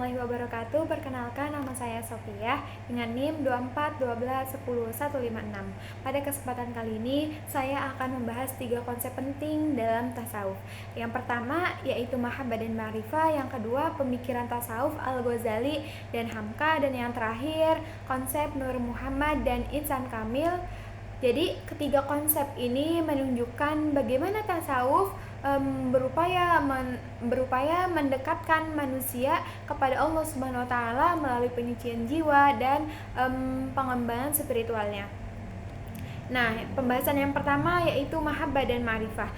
warahmatullahi wabarakatuh. Perkenalkan, nama saya Sofiah dengan NIM 2412100156. Pada kesempatan kali ini, saya akan membahas 3 konsep penting dalam tasawuf. Yang pertama yaitu mahabbah dan ma'rifah, yang kedua pemikiran tasawuf Al-Ghazali dan Hamka, dan yang terakhir konsep Nur Muhammad dan Insan Kamil. Jadi ketiga konsep ini menunjukkan bagaimana tasawuf berupaya mendekatkan manusia kepada Allah Subhanahu wa taala melalui penyucian jiwa dan pengembangan spiritualnya. Nah, pembahasan yang pertama yaitu mahabbah dan ma'rifah.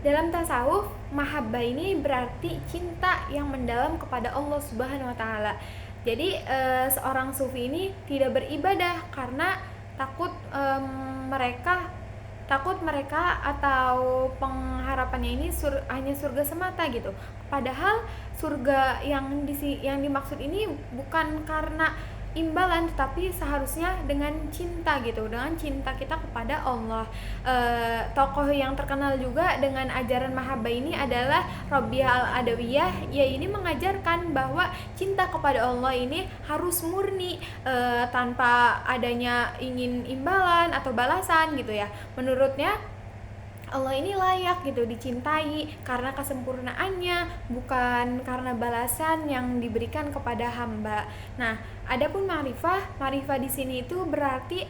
Dalam tasawuf, mahabbah ini berarti cinta yang mendalam kepada Allah Subhanahu wa taala. Jadi seorang sufi ini tidak beribadah karena takut mereka atau pengharapannya ini hanya surga semata gitu. Padahal surga yang dimaksud ini bukan karena imbalan, tetapi seharusnya dengan cinta gitu, dengan cinta kita kepada Allah. Tokoh yang terkenal juga dengan ajaran mahabbah ini adalah Rabi'ah al-Adawiyah. Ia ini mengajarkan bahwa cinta kepada Allah ini harus murni, tanpa adanya ingin imbalan atau balasan gitu ya. Menurutnya Allah ini layak gitu dicintai karena kesempurnaannya, bukan karena balasan yang diberikan kepada hamba. Nah, adapun ma'rifah di sini itu berarti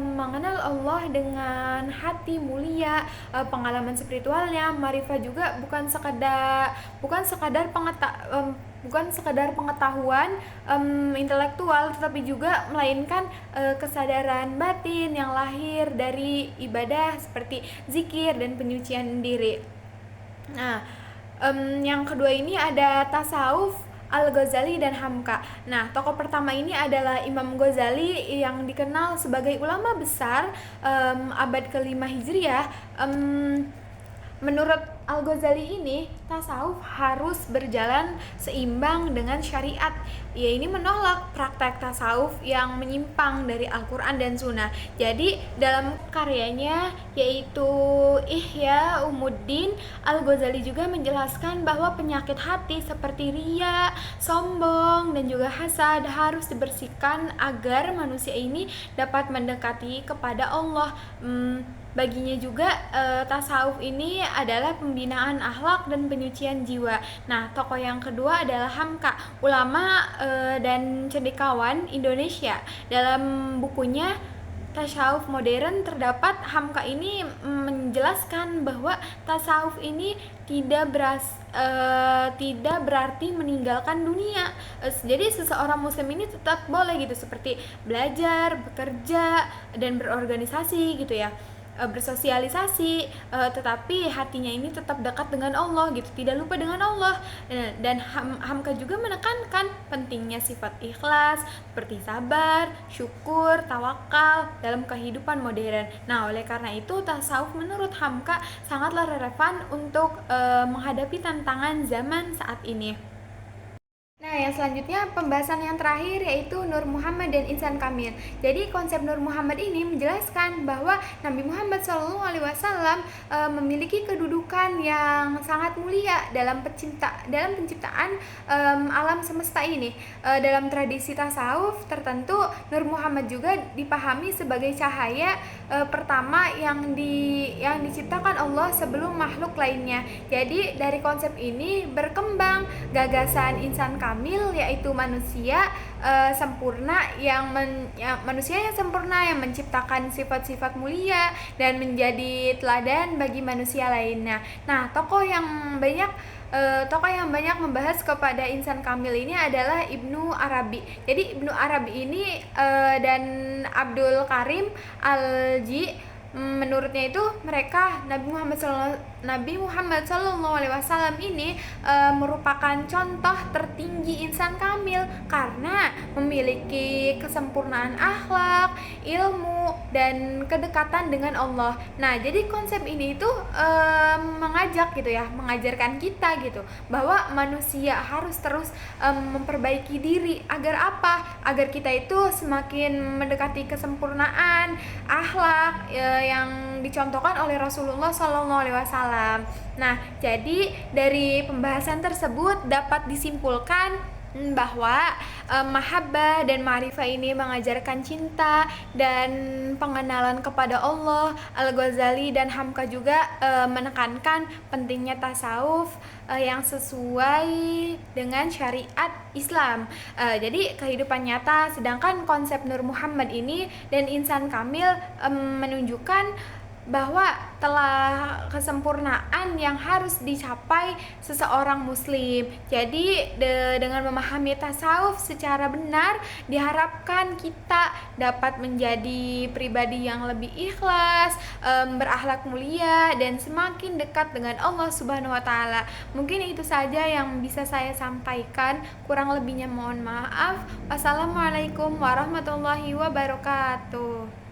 mengenal Allah dengan hati mulia, pengalaman spiritualnya. Ma'rifah juga bukan sekadar pengetahuan intelektual, tetapi juga melainkan kesadaran batin yang lahir dari ibadah seperti zikir dan penyucian diri. Nah, yang kedua ini ada tasawuf Al-Ghazali dan Hamka. Nah, tokoh pertama ini adalah Imam Ghazali yang dikenal sebagai ulama besar abad ke-5 Hijriah. Menurut Al-Ghazali ini, tasawuf harus berjalan seimbang dengan syariat. Ia ini menolak praktek tasawuf yang menyimpang dari Al-Quran dan Sunnah. Jadi dalam karyanya yaitu Ihya Umuddin, Al-Ghazali juga menjelaskan bahwa penyakit hati seperti riya, sombong, dan juga hasad harus dibersihkan agar manusia ini dapat mendekati kepada Allah. Baginya juga tasawuf ini adalah pembinaan akhlak dan penyucian jiwa. Nah, tokoh yang kedua adalah Hamka, ulama dan cendekiawan Indonesia. Dalam bukunya Tasawuf Modern terdapat Hamka ini menjelaskan bahwa tasawuf ini tidak berarti meninggalkan dunia. Jadi seseorang muslim ini tetap boleh gitu, seperti belajar, bekerja, dan berorganisasi gitu ya, bersosialisasi, tetapi hatinya ini tetap dekat dengan Allah gitu, tidak lupa dengan Allah. Dan Hamka juga menekankan pentingnya sifat ikhlas seperti sabar, syukur, tawakal dalam kehidupan modern. Nah, oleh karena itu tasawuf menurut Hamka sangatlah relevan untuk menghadapi tantangan zaman saat ini. Nah, yang selanjutnya pembahasan yang terakhir yaitu Nur Muhammad dan Insan Kamil. Jadi konsep Nur Muhammad ini menjelaskan bahwa Nabi Muhammad SAW memiliki kedudukan yang sangat mulia dalam penciptaan alam semesta ini. Dalam tradisi tasawuf tertentu, Nur Muhammad juga dipahami sebagai cahaya pertama yang diciptakan Allah sebelum makhluk lainnya. Jadi dari konsep ini berkembang gagasan Insan Kamil, yaitu manusia sempurna manusia yang sempurna yang menciptakan sifat-sifat mulia dan menjadi teladan bagi manusia lainnya. Nah, tokoh yang banyak membahas kepada Insan Kamil ini adalah Ibnu Arabi. Jadi Ibnu Arabi ini dan Abdul Karim Al-Ji, menurutnya itu mereka Nabi Muhammad SAW ini merupakan contoh tertinggi insan kamil karena memiliki kesempurnaan akhlak, ilmu, dan kedekatan dengan Allah. Nah, jadi konsep ini itu mengajarkan kita gitu bahwa manusia harus terus memperbaiki diri. Agar apa? Agar kita itu semakin mendekati kesempurnaan akhlak yang dicontohkan oleh Rasulullah SAW. Nah, jadi dari pembahasan tersebut dapat disimpulkan Bahwa mahabbah dan ma'rifah ini mengajarkan cinta dan pengenalan kepada Allah. Al-Ghazali dan Hamka juga menekankan pentingnya tasawuf yang sesuai dengan syariat Islam. Jadi kehidupan nyata, sedangkan konsep Nur Muhammad ini dan insan kamil menunjukkan bahwa telah kesempurnaan yang harus dicapai seseorang muslim. Jadi dengan memahami tasawuf secara benar, diharapkan kita dapat menjadi pribadi yang lebih ikhlas, berakhlak mulia, dan semakin dekat dengan Allah Subhanahu wa taala. Mungkin itu saja yang bisa saya sampaikan, kurang lebihnya mohon maaf. Wassalamualaikum warahmatullahi wabarakatuh.